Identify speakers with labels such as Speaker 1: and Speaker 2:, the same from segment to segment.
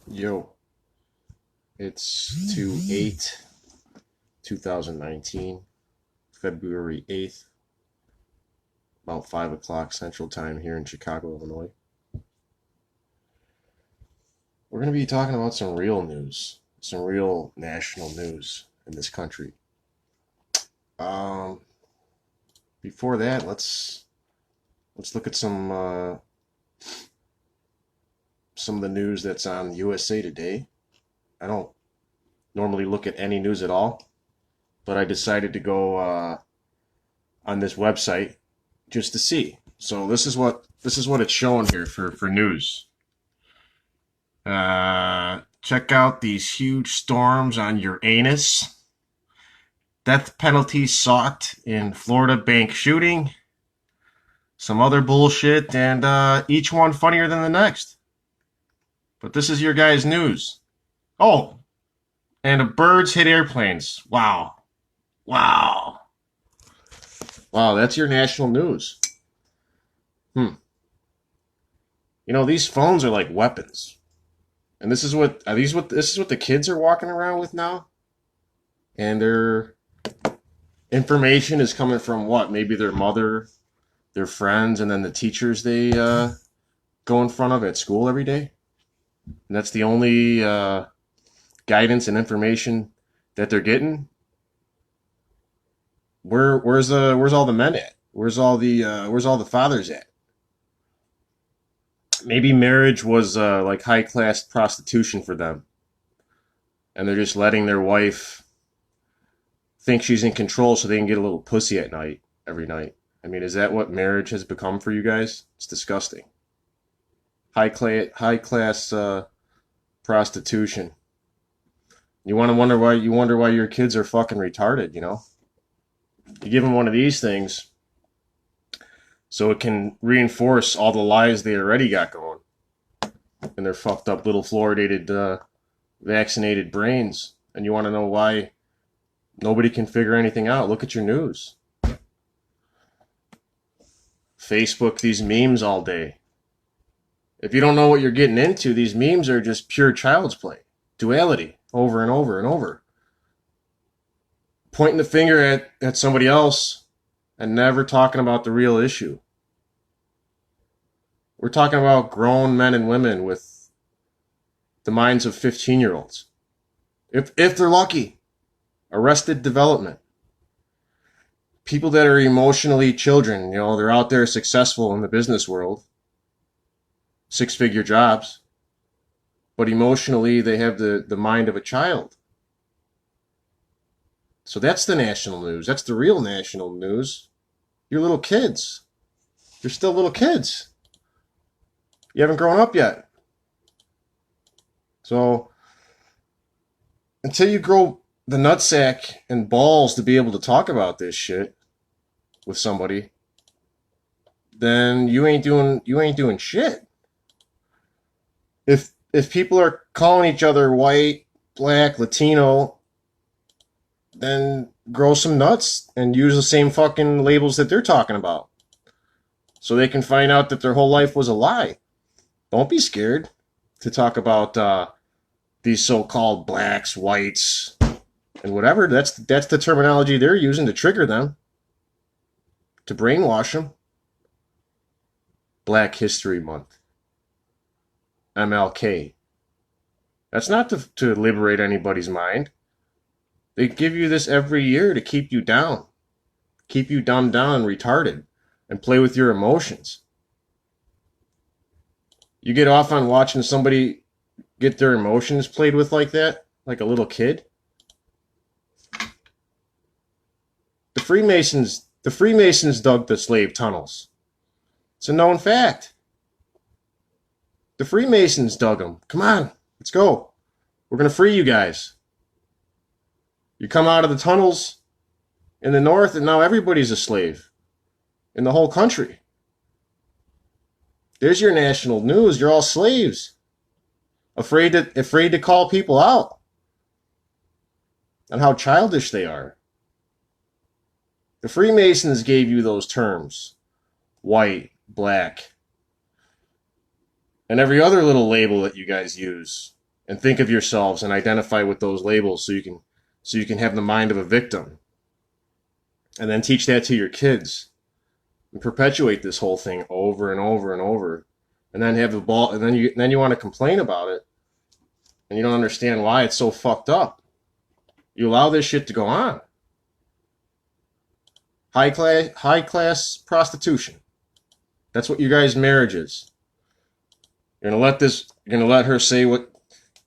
Speaker 1: Yo, it's 2/8/2019, February 8th, about 5 o'clock Central Time here in Chicago, Illinois. We're going to be talking about some real news, some real national news in this country. Um, Before that, let's look at some of the news that's on USA Today. I don't normally look at any news at all, but I decided to go on this website just to see. So this is what it's showing here for news. Check out these huge storms on Uranus. Death penalty sought in Florida bank shooting. Some other bullshit, and each one funnier than the next. But this is your guys' news. Oh, and birds hit airplanes. Wow. Wow. Wow, that's your national news. Hmm. You know, these phones are like weapons. And this is what the kids are walking around with now? And their information is coming from what? Maybe their mother, their friends, and then the teachers they go in front of at school every day. And that's the only guidance and information that they're getting. Where's all the men at? Where's all the fathers at? Maybe marriage was like high class prostitution for them, and they're just letting their wife think she's in control so they can get a little pussy at night every night. I mean, is that what marriage has become for you guys? It's disgusting. High class prostitution. You wonder why your kids are fucking retarded. You give them one of these things so it can reinforce all the lies they already got going in their fucked up little fluoridated vaccinated brains. And you want to know why nobody can figure anything out? Look at your news. Facebook these memes all day. If you don't know what you're getting into, these memes are just pure child's play. Duality, over and over and over. Pointing the finger at somebody else and never talking about the real issue. We're talking about grown men and women with the minds of 15-year-olds. If they're lucky. Arrested development. People that are emotionally children, they're out there successful in the business world. 6-figure jobs. But emotionally, they have the mind of a child. So that's the national news. That's the real national news. You're little kids. You're still little kids. You haven't grown up yet. So until you grow the nutsack and balls to be able to talk about this shit with somebody, then you ain't doing shit. If people are calling each other white, black, Latino, then grow some nuts and use the same fucking labels that they're talking about. So they can find out that their whole life was a lie. Don't be scared to talk about these so-called blacks, whites, and whatever. That's the terminology they're using to trigger them, to brainwash them. Black History Month. MLK. That's not to liberate anybody's mind. They give you this every year to keep you down, keep you dumbed down and retarded, and play with your emotions. You get off on watching somebody get their emotions played with like that, like a little kid. The Freemasons dug the slave tunnels. It's a known fact. The Freemasons dug them. Come on, let's go. We're going to free you guys. You come out of the tunnels in the north, and now everybody's a slave in the whole country. There's your national news. You're all slaves. Afraid to call people out on how childish they are. The Freemasons gave you those terms. White, black, and every other little label that you guys use. and think of yourselves and identify with those labels so you can have the mind of a victim. And then teach that to your kids and perpetuate this whole thing over and over and over. And then have the ball, and then you want to complain about it, and you don't understand why it's so fucked up. You allow this shit to go on. High class prostitution. That's what your guys' marriage is. You're gonna let her say what,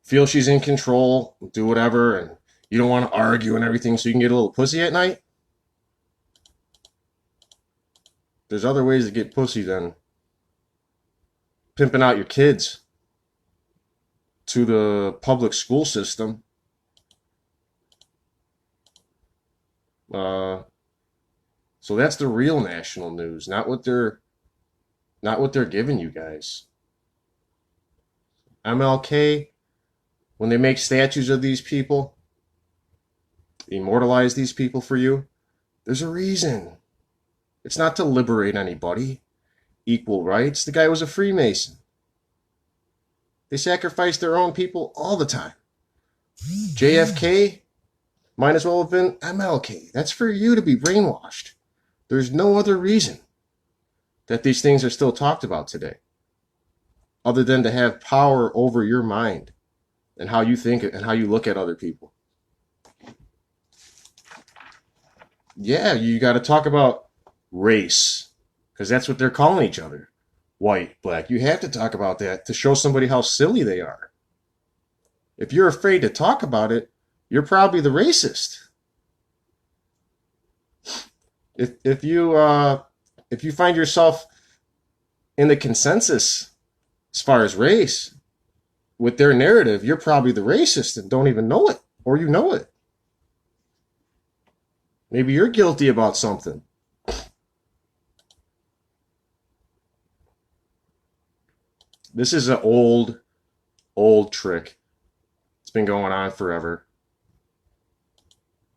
Speaker 1: feel she's in control, do whatever, and you don't want to argue and everything so you can get a little pussy at night. There's other ways to get pussy than pimping out your kids to the public school system. So that's the real national news, not what they're giving you guys. MLK, when they make statues of these people, immortalize these people for you, there's a reason. It's not to liberate anybody. Equal rights. The guy was a Freemason. They sacrificed their own people all the time. JFK might as well have been MLK. That's for you to be brainwashed. There's no other reason that these things are still talked about today, other than to have power over your mind and how you think and how you look at other people. Yeah, you got to talk about race, because that's what they're calling each other. White, black. You have to talk about that to show somebody how silly they are. If you're afraid to talk about it, you're probably the racist. If you find yourself in the consensus as far as race with their narrative, you're probably the racist and don't even know it, or you know it. Maybe you're guilty about something. This is an old trick. It's been going on forever.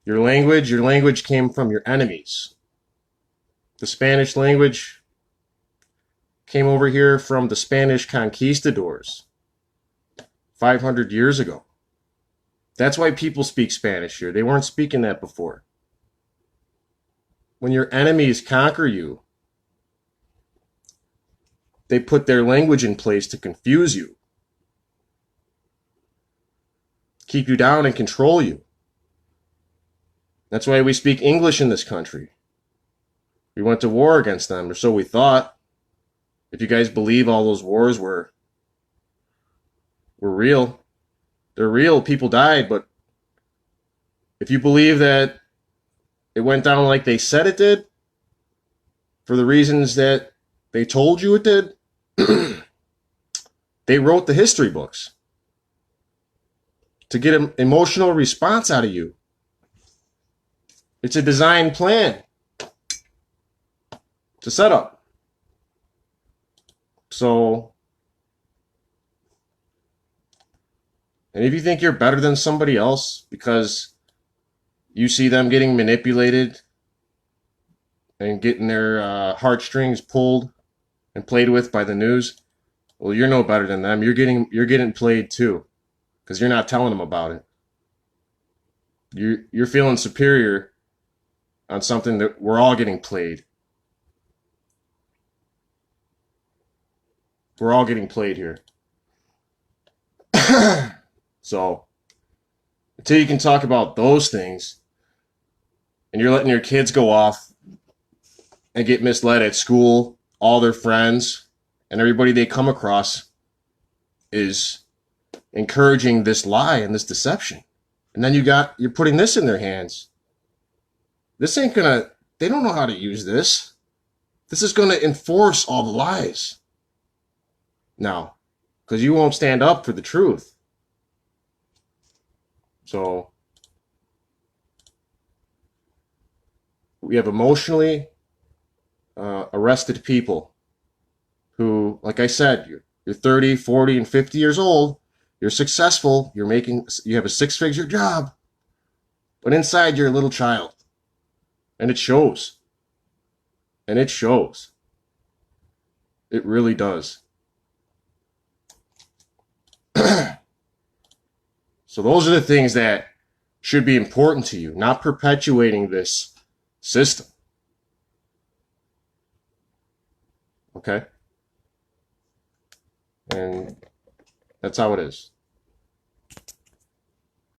Speaker 1: Your language came from your enemies. The Spanish language came over here from the Spanish conquistadors 500 years ago. That's why people speak Spanish here. They weren't speaking that before. When your enemies conquer you, they put their language in place to confuse you, keep you down and control you. That's why we speak English in this country. We went to war against them, or so we thought. If you guys believe all those wars were real, they're real. People died, but if you believe that it went down like they said it did, for the reasons that they told you it did, they wrote the history books to get an emotional response out of you. It's a design plan. It's a setup. So, and if you think you're better than somebody else because you see them getting manipulated and getting their heartstrings pulled and played with by the news, well, you're no better than them. You're getting played too, because you're not telling them about it. You're feeling superior on something that we're all getting played. We're all getting played here. So, until you can talk about those things, and you're letting your kids go off and get misled at school, all their friends and everybody they come across is encouraging this lie and this deception. And then you're putting this in their hands. This ain't gonna, they don't know how to use this. This is gonna enforce all the lies. Now, because you won't stand up for the truth. So, we have emotionally arrested people who, like I said, you're 30, 40, and 50 years old. You're successful. You have a six-figure job. But inside, you're a little child. And it shows. And it shows. It really does. So those are the things that should be important to you, not perpetuating this system. Okay? And that's how it is.